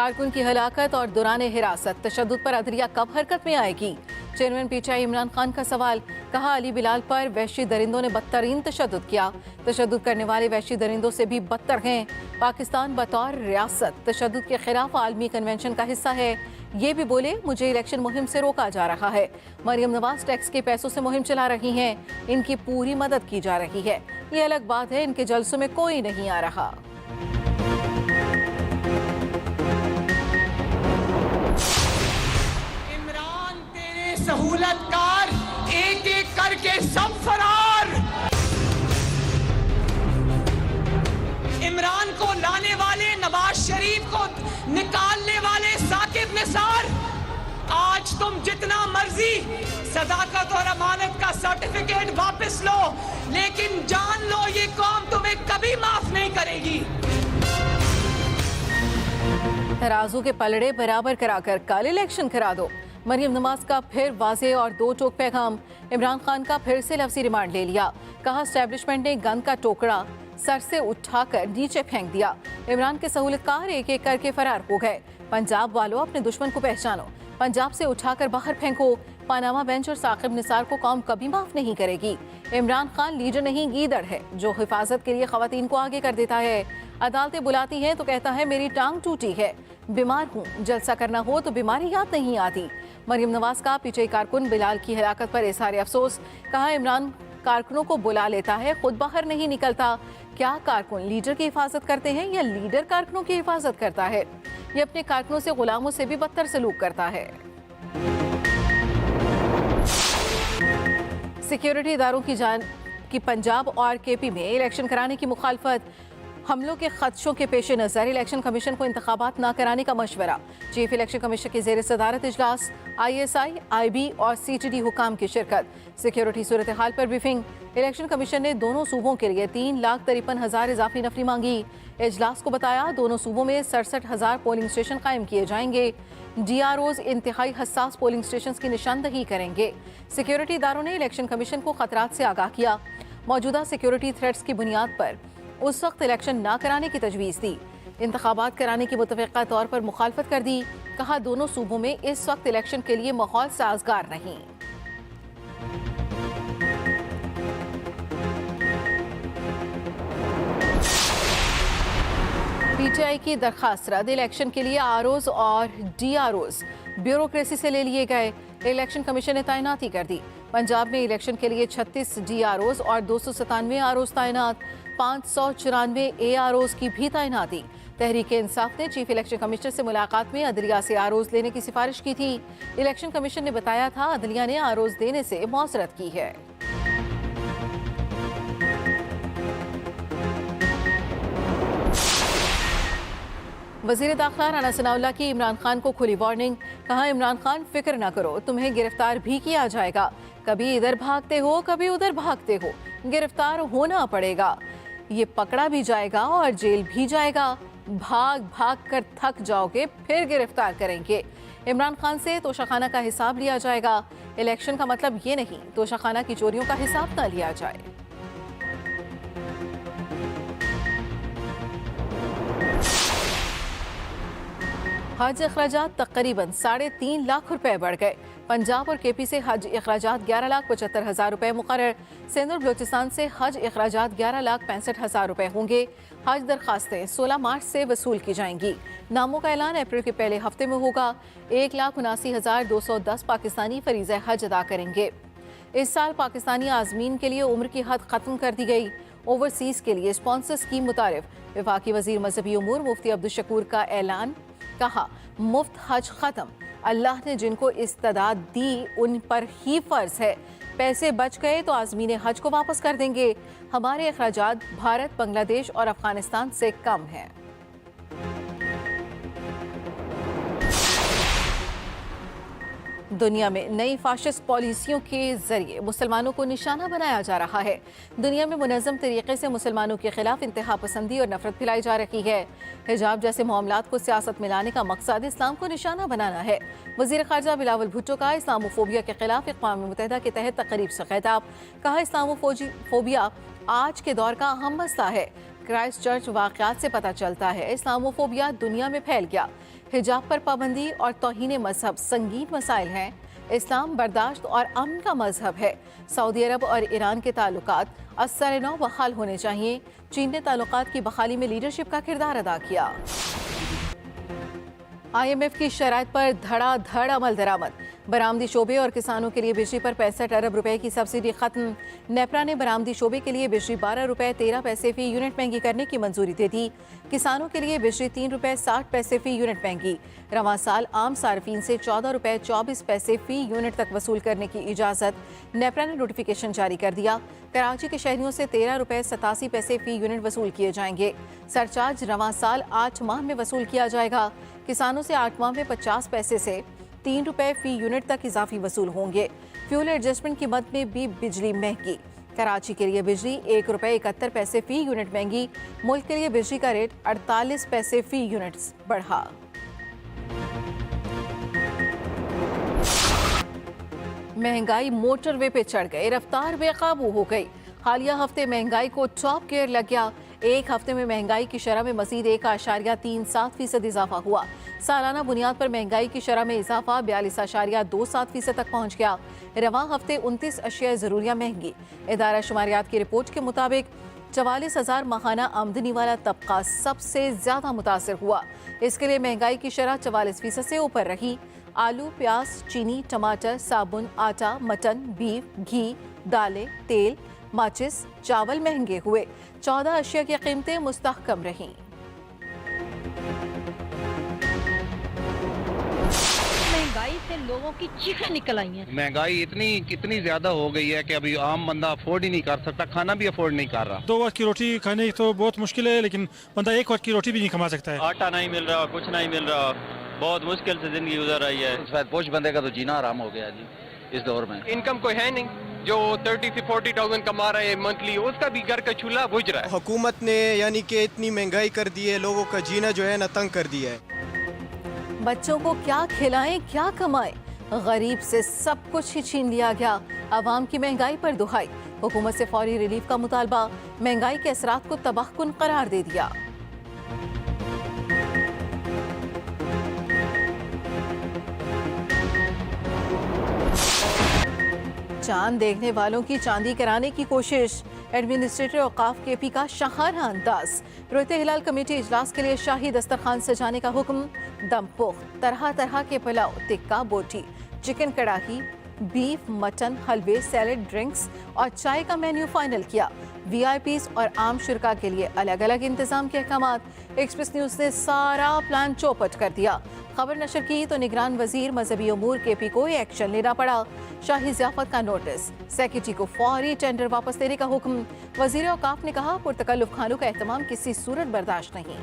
कारकुन की हलाकत और दौरान हिरासत, तशद्दुद पर अदलिया कब हरकत में आएगी? चेयरमैन पीटीआई इमरान खान का सवाल। कहा, अली बिलाल पर वहशी दरिंदों ने बदतरीन तशद्दुद किया। तशद्दुद करने वाले वहशी दरिंदों से भी बदतर हैं। पाकिस्तान बतौर रियासत तशद्दुद के खिलाफ आलमी कन्वेंशन का हिस्सा है। ये भी बोले, मुझे इलेक्शन मुहिम से रोका जा रहा है। मरियम नवाज टैक्स के पैसों से मुहिम चला रही हैं। इनकी पूरी मदद की जा रही है। ये अलग बात है, इनके जलसों में कोई नहीं आ रहा। सहूलतकार एक एक करके सब फरार। इमरान को लाने वाले, नवाज शरीफ को निकालने वाले साकिब निसार, आज तुम जितना मर्जी सदाकत और अमानत का सर्टिफिकेट वापस लो, लेकिन जान लो ये कौम तुम्हें कभी माफ नहीं करेगी। तराजू के पलड़े बराबर कराकर कल इलेक्शन करा दो। मरियम नवाज का फिर वाजे और दो टोक पैगाम। इमरान खान का फिर से लफ्जी रिमांड ले लिया। कहा, एस्टेब्लिशमेंट ने गन का टोकरा सर से उठाकर नीचे फेंक दिया। इमरान के सहूलतकार एक एक करके फरार हो गए। पंजाब वालों, अपने दुश्मन को पहचानो, पंजाब से उठाकर बाहर फेंको। पानामा बेंच और साकिब निसार को कौम कभी माफ नहीं करेगी। इमरान खान लीडर नहीं, गीदड़ है जो हिफाजत के लिए खवातीन को आगे कर देता है। अदालतें बुलाती हैं तो कहता है मेरी टांग टूटी है, बीमार हूँ। जलसा करना हो तो बीमारी याद नहीं आती। मरियम नवाज का पीटीआई कारकुन बिलाल की हलाकत पर इजहार अफसोस। कहा, इमरान कारकुनों को बुला लेता है, खुद बाहर नहीं निकलता। क्या कारकुन लीडर की हिफाजत करते हैं या लीडर कारकुनों की हिफाजत करता है? ये अपने कारकुनों से गुलामों से भी बदतर सलूक करता है। सिक्योरिटी इदारों की पंजाब और केपी में इलेक्शन कराने की मुखालफत। हमलों के खदशों के पेश नज़र इलेक्शन कमीशन को इंतखाबात न कराने का मशवरा। चीफ इलेक्शन कमीशन की ज़ेर सदारत इजलास। ISI, IB और CTD हुकाम की शिरकत। सिक्योरिटी सूरत हाल पर ब्रीफिंग। इलेक्शन कमीशन ने दोनों सूबों के लिए 3,53,000 इजाफी नफरी मांगी। इजलास को बताया, दोनों सूबों में 67,000 पोलिंग स्टेशन कायम किए जाएंगे। DROs इंतहाई हसास पोलिंग स्टेशन की निशानदही करेंगे। सिक्योरिटी इदारों ने इलेक्शन कमीशन को खतरात से आगाह किया। मौजूदा सिक्योरिटी थ्रेट्स की बुनियाद पर उस वक्त इलेक्शन ना कराने की तजवीज़ दी। इंतखाबात कराने की मुतफ़िक़ा तौर पर मुखालफत कर दी। कहा, दोनों सूबों में इस वक्त इलेक्शन के लिए माहौल साजगार नहीं। पीटीआई की दरखास्त रद्द। इलेक्शन के लिए ROs और DROs ब्यूरोक्रेसी से ले लिए गए। इलेक्शन कमीशन ने तैनाती कर दी। पंजाब में इलेक्शन के लिए 36 DROs और 297 ROs तैनात। 594 AROs की भी तैनाती। तहरीक इंसाफ ने चीफ इलेक्शन कमिश्नर से मुलाकात में अदलिया से ROs लेने की सिफारिश की थी। इलेक्शन कमीशन ने बताया था अदलिया ने ROs देने से मौसरत की है। वज़ीर दाखिला राना सनाउल्लाह की इमरान खान को खुली वार्निंग। कहा, इमरान खान फिक्र ना करो, तुम्हें गिरफ्तार भी किया जाएगा। कभी इधर भागते हो, कभी उधर भागते हो, गिरफ्तार होना पड़ेगा। ये पकड़ा भी जाएगा और जेल भी जाएगा। भाग भाग कर थक जाओगे, फिर गिरफ्तार करेंगे। इमरान खान से तोशाखाना का हिसाब लिया जाएगा। इलेक्शन का मतलब ये नहीं तोशाखाना की चोरियों का हिसाब ना लिया जाए। हज अखराजात तकरीबन 3.5 लाख रुपए बढ़ गए। पंजाब और केपी से हज अखराजात 11,75,000 रुपए मुकर्रर। सिंध और बलूचिस्तान से हज अखराजात 11,65,000 रुपए होंगे। हज दरखास्तें 16 मार्च से वसूल की जाएंगी। नामों का ऐलान अप्रैल के पहले हफ्ते में होगा। 1,79,210 पाकिस्तानी फरीज़ा हज अदा करेंगे। इस साल पाकिस्तानी आज़मीन के लिए उम्र की हद खत्म कर दी गई। ओवरसीज़ के लिए स्पॉन्सर स्कीम मुतारिफ। वफाकी वज़ीर मजहबी उमूर मुफ्ती अब्दुल शकूर का ऐलान। कहा, मुफ्त हज खत्म। अल्लाह ने जिनको इस्तादात दी उन पर ही फर्ज है। पैसे बच गए तो आज़मीन हज को वापस कर देंगे। हमारे अखराजात भारत, बांग्लादेश और अफगानिस्तान से कम हैं। दुनिया में नई फाशिस्ट पॉलिसियों के जरिए मुसलमानों को निशाना बनाया जा रहा है। दुनिया में मुनज़्ज़म तरीके से मुसलमानों के खिलाफ इंतहा पसंदी और नफरत फैलाई जा रही है। हिजाब जैसे मामलात को सियासत में लाने का मकसद इस्लाम को निशाना बनाना है। वज़ीर ख़ारजा बिलावल भुट्टो का इस्लामोफोबिया के खिलाफ अक़वाम मुत्तहिदा के तहत तक़रीब से खिताब। कहा, इस्लामोफोबिया आज के दौर का अहम मसला है। क्राइस्ट चर्च वाक़यात से पता चलता है इस्लामोफोबिया दुनिया में फैल गया। हिजाब पर पाबंदी और तौहीन मजहब संगीन मसाइल हैं। इस्लाम बर्दाश्त और अमन का मजहब है। सऊदी अरब और ईरान के ताल्लुकात असर नौ बहाल होने चाहिए। चीन ने ताल्लुकात की बहाली में लीडरशिप का किरदार अदा किया। IMF की शराइत पर धड़ाधड़ अमल दरामद। बरामदी शोबे और किसानों के लिए बिजली पर 65 अरब रुपए की सब्सिडी खत्म। नेपरा ने बरामदी शोबे के लिए बिजली 12 रुपए 13 पैसे फी यूनिट महंगी करने की मंजूरी दे दी। किसानों के लिए बिजली 3 रुपए 60 पैसे फी यूनिट महंगी। रवां साल आम सार्फिन से 14 रुपए 24 पैसे फी यूनिट तक वसूल करने की इजाज़त। नेपरा ने नोटिफिकेशन जारी कर दिया। कराची के शहरियों से 13 रुपए 87 पैसे फी यूनिट वसूल किए जाएंगे। सरचार्ज रवां साल 8 माह में वसूल किया जाएगा। किसानों से 8 माह में 50 पैसे से 3 रुपए फी यूनिट तक इजाफी वसूल होंगे। फ्यूल एडजस्टमेंट की मद में भी बिजली महंगी। कराची के लिए बिजली 1 रुपए 71 पैसे फी यूनिट महंगी। मुल्क के लिए बिजली का रेट 48 पैसे फी यूनिट बढ़ा। महंगाई मोटरवे पे चढ़ गई, रफ्तार बेकाबू हो गई। हालिया हफ्ते महंगाई को टॉप गियर लग गया। एक हफ्ते में महंगाई की शरह में मजीद 1.37% इजाफा हुआ। सालाना बुनियाद पर महंगाई की शरह में इजाफा 42.27% तक पहुंच गया। रवां हफ्ते 29 अशिया ज़रूरिया महंगी। इदारा शुमारियात की रिपोर्ट के मुताबिक 44,000 माहाना आमदनी वाला तबका सबसे ज्यादा मुतासर हुआ। इसके लिए महंगाई की शरह 44% से ऊपर रही। आलू, प्याज, चीनी, टमाटर, साबुन, आटा, मटन, बीफ, घी, दालें, तेल, माचिस, चावल महंगे हुए। 14 अशिया की कीमतें मुस्तहकम रहीं। महंगाई से लोगों की चीखें निकल आई हैं। महंगाई कितनी ज्यादा हो गई है कि अभी आम बंदा अफोर्ड ही नहीं कर सकता, खाना भी अफोर्ड नहीं कर रहा। 2 वक्त की रोटी खाने तो बहुत मुश्किल है, लेकिन बंदा 1 वक्त की रोटी भी नहीं कमा सकता है। आटा नहीं मिल रहा, कुछ नहीं मिल रहा, बहुत मुश्किल से जिंदगी गुजर रही है। पोश बंदे का तो जीना आराम हो गया जी इस दौर में। इनकम कोई है नहीं, जो 30 से 40,000 कमा रहे हैं मंथली, उसका भी घर का चूल्हा बुझ रहा है। हुकूमत ने यानी कि इतनी महंगाई कर दी है, लोगों का जीना जो है ना तंग कर दिया है। बच्चों को क्या खिलाएं, क्या कमाएं, गरीब से सब कुछ ही छीन लिया गया। आवाम की महंगाई पर दुहाई। हुकूमत से फौरी रिलीफ का मुतालबा। महंगाई के असरात को तबाहकुन करार दे दिया। चांद देखने वालों की चांदी कराने की कोशिश। एडमिनिस्ट्रेटर औकाफ KP का शाहाना अंदाज। रोते हिलाल कमेटी इजलास के लिए शाही दस्तरखान सजाने का हुक्म। दमपुख्त तरह तरह के पुलाव, टिक्का, बोटी, चिकन कड़ाही, बीफ, मटन, हलवे, सैलेड, ड्रिंक्स और चाय का मेन्यू फाइनल किया। VIPs और आम शुरका के लिए अलग अलग इंतजाम के अहकामात। एक्सप्रेस न्यूज ने सारा प्लान चौपट कर दिया। खबर नशर की तो निगरान वजीर मजहबी अमूर KP को एक्शन लेना पड़ा। शाही ज़ियाफत का नोटिस, सेक्रेटरी को फौरी टेंडर वापस लेने का हुक्म। वजीर औकाफ ने कहा पुरतकल्लुफ खानों का एहतमाम किसी सूरत बर्दाश्त नहीं।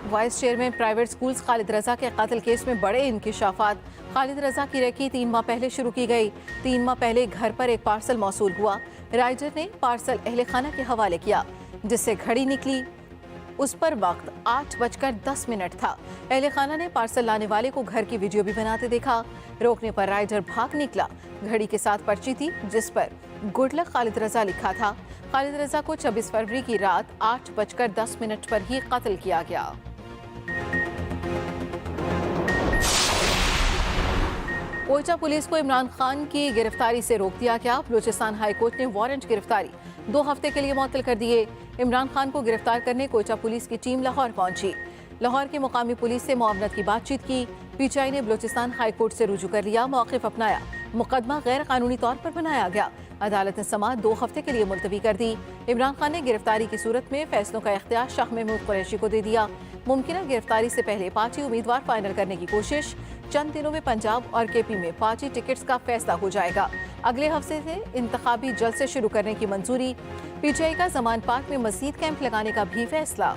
Vice chairman private schools Khalid Raza के कत्ल केस में बड़े इंकिशाफात। खालिद रजा की रेकी 3 माह पहले शुरू की गई। 3 माह पहले घर पर एक पार्सल मौसूल हुआ। राइडर ने पार्सल अहले खाना के हवाले किया, जिससे घड़ी निकली। उस पर वक्त 8:10 था। अहले खाना ने पार्सल लाने वाले को घर की वीडियो भी बनाते देखा। रोकने पर राइडर भाग निकला। घड़ी के साथ पर्ची थी जिस पर गुड लक खालिद रजा लिखा था। खालिद रजा को 26 फरवरी की रात 8:10 पर ही कत्ल किया गया। कोयटा पुलिस को इमरान खान की गिरफ्तारी से रोक दिया गया। बलूचिस्तान हाई कोर्ट ने वारंट गिरफ्तारी 2 हफ्ते के लिए मुअत्तल कर दिए। इमरान खान को गिरफ्तार करने कोयटा पुलिस की टीम लाहौर पहुंची। लाहौर की मुकामी पुलिस से मुआवनत की बातचीत की। PTI ने बलूचिस्तान हाई कोर्ट से रुजू कर लिया, मौक़िफ़ अपनाया। मुकदमा गैर कानूनी तौर पर बनाया गया। अदालत ने समाअत 2 हफ्ते के लिए मुलतवी कर दी। इमरान खान ने गिरफ्तारी की सूरत में फैसलों का इख्तियार शाह महमूद कुरैशी को दे दिया। मुमकिन गिरफ्तारी से पहले पार्टी उम्मीदवार फाइनल करने की कोशिश। चंद दिनों में पंजाब और KP में पार्टी टिकट्स का फैसला हो जाएगा। अगले हफ्ते से इंतखाबी जलसे शुरू करने की मंजूरी। PTI का जमान पार्क में मजीद कैंप लगाने का भी फैसला।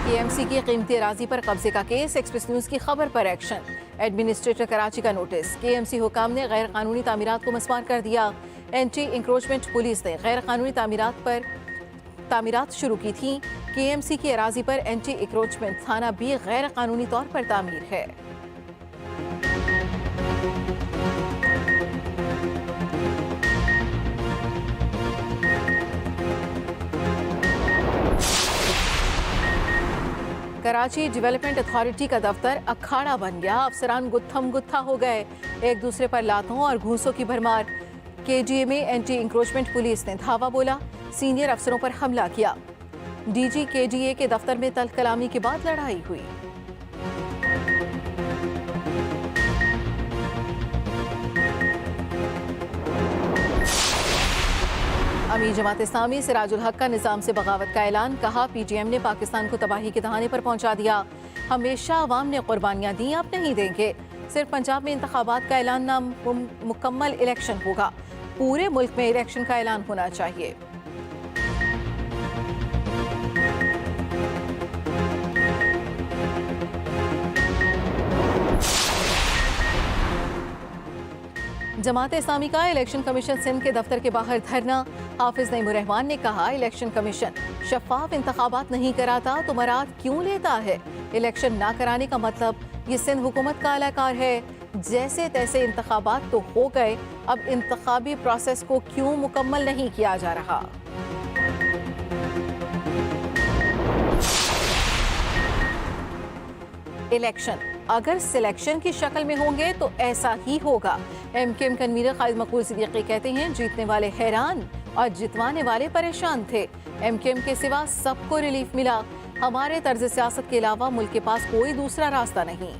KMC की कीमती अराजी पर कब्जे का केस। एक्सप्रेस न्यूज की खबर पर एक्शन। एडमिनिस्ट्रेटर कराची का नोटिस। KMC हुकाम ने गैर कानूनी तामीरात को मस्मार कर दिया। एंटी इंक्रोचमेंट पुलिस ने गैर कानूनी तामीरात पर तामीरात शुरू की थी। KMC की अराजी पर एंटी इंक्रोचमेंट थाना भी गैर कानूनी तौर पर तामीर है। कराची डेवलपमेंट अथॉरिटी का दफ्तर अखाड़ा बन गया। अफसरान गुत्थम गुत्था हो गए, एक दूसरे पर लातों और घूंसों की भरमार। KGA में एंटी इंक्रोचमेंट पुलिस ने धावा बोला, सीनियर अफसरों पर हमला किया। DG KGA के दफ्तर में तल्ख कलामी के बाद लड़ाई हुई। अमीर जमात इस्लामी सिराजुल हक का निज़ाम से बगावत का ऐलान। कहा, PGM ने पाकिस्तान को तबाही के दहाने पर पहुंचा दिया। हमेशा अवाम ने कुर्बानियां दी, अब नहीं देंगे। सिर्फ पंजाब में इंतखाबात का ऐलान ना, मुकम्मल इलेक्शन होगा। पूरे मुल्क में इलेक्शन का ऐलान होना चाहिए। जमात इस्लामी का इलेक्शन कमीशन सिंध के दफ्तर के बाहर धरना। हाफिज नईमुर रहमान ने कहा, इलेक्शन कमीशन शफाफ इंतखाबात नहीं कराता तो मराद क्यों लेता है? इलेक्शन ना कराने का मतलब ये सिंध हुकूमत का अलाकार है। जैसे तैसे इंतखाबात तो हो गए, अब इंतखाबी प्रोसेस को क्यों मुकम्मल नहीं किया जा रहा? इलेक्शन अगर सिलेक्शन की शक्ल में होंगे तो ऐसा ही होगा। MKM कन्वीनर खालिद मकबूल सिद्दीकी कहते हैं, जीतने वाले हैरान और जितवाने वाले परेशान थे। MKM के सिवा सबको रिलीफ मिला। हमारे तर्ज सियासत के अलावा मुल्क के पास कोई दूसरा रास्ता नहीं।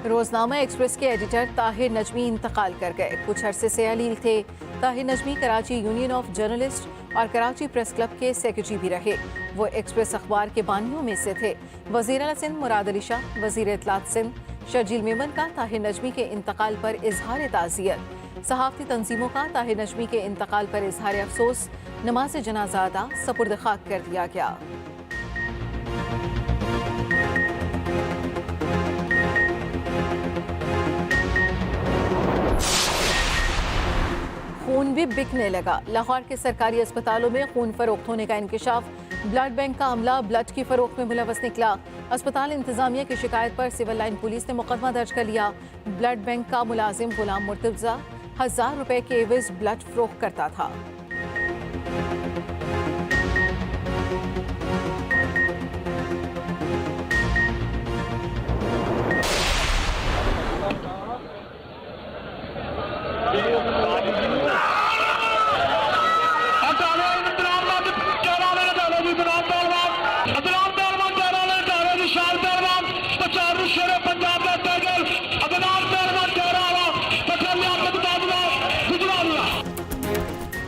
रोजनामा एक्सप्रेस के एडिटर ताहिर नजमी इंतकाल कर गए। कुछ अरसे से अलील थे। Tahir Najmi Karachi union of journalist और कराची प्रेस क्लब के सेक्रेटरी भी रहे। वो एक्सप्रेस अखबार के बानियों में से थे। वज़ीर आला सिंध मुराद अली शाह, वज़ीर इत्तलात सिंध शर्जील मेमन का ताहिर नजमी के इंतकाल पर इजहार ताज़ियत। सहाफ़ती तंजीमों का ताहिर नजमी के इंतकाल पर इजहार अफसोस। नमाज जनाजा अदा सपुर्द खाक कर दिया गया। खून भी बिकने लगा। लाहौर के सरकारी अस्पतालों में खून फरोख्त होने का इंकशाफ। ब्लड बैंक का अमला ब्लड की फरोख्त में मुलव्वस निकला। अस्पताल इंतजामिया की शिकायत पर सिविल लाइन पुलिस ने मुकदमा दर्ज कर लिया। ब्लड बैंक का मुलाजिम गुलाम मुर्तजा 1000 रुपए के एवज ब्लड फरोख्त करता था।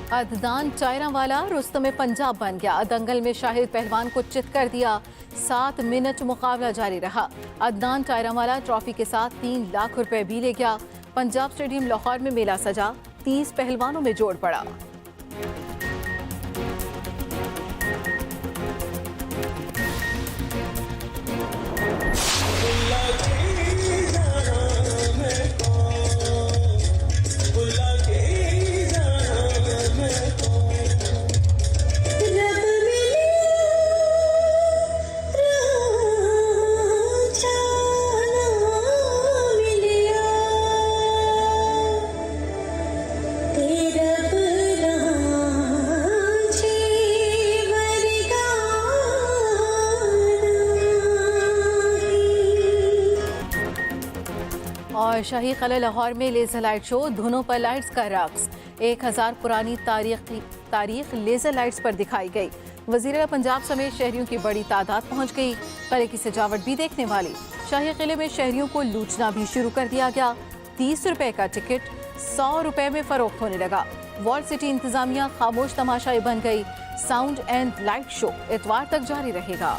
अदनान चायरावाला रुस्तम पंजाब बन गया। दंगल में शाहिद पहलवान को चित कर दिया। 7 मिनट मुकाबला जारी रहा। अदनान चायरावाला ट्रॉफी के साथ 3 लाख रुपए भी ले गया। पंजाब स्टेडियम लाहौर में मेला सजा। 30 पहलवानों में जोड़ पड़ा। और शाही क़िला लाहौर में लेज़र लाइट शो, धुनों पर लाइट्स का रक्स। 1000 पुरानी तारीख लेज़र लाइट्स पर दिखाई गई। वज़ीर पंजाब समेत शहरियों की बड़ी तादाद पहुंच गई। किले की सजावट भी देखने वाली। शाही किले में शहरियों को लूटना भी शुरू कर दिया गया। 30 रुपए का टिकट 100 रुपए में फरोख्त होने लगा। वॉल सिटी इंतजामिया खामोश तमाशाई बन गई। साउंड एंड लाइट शो इतवार तक जारी रहेगा।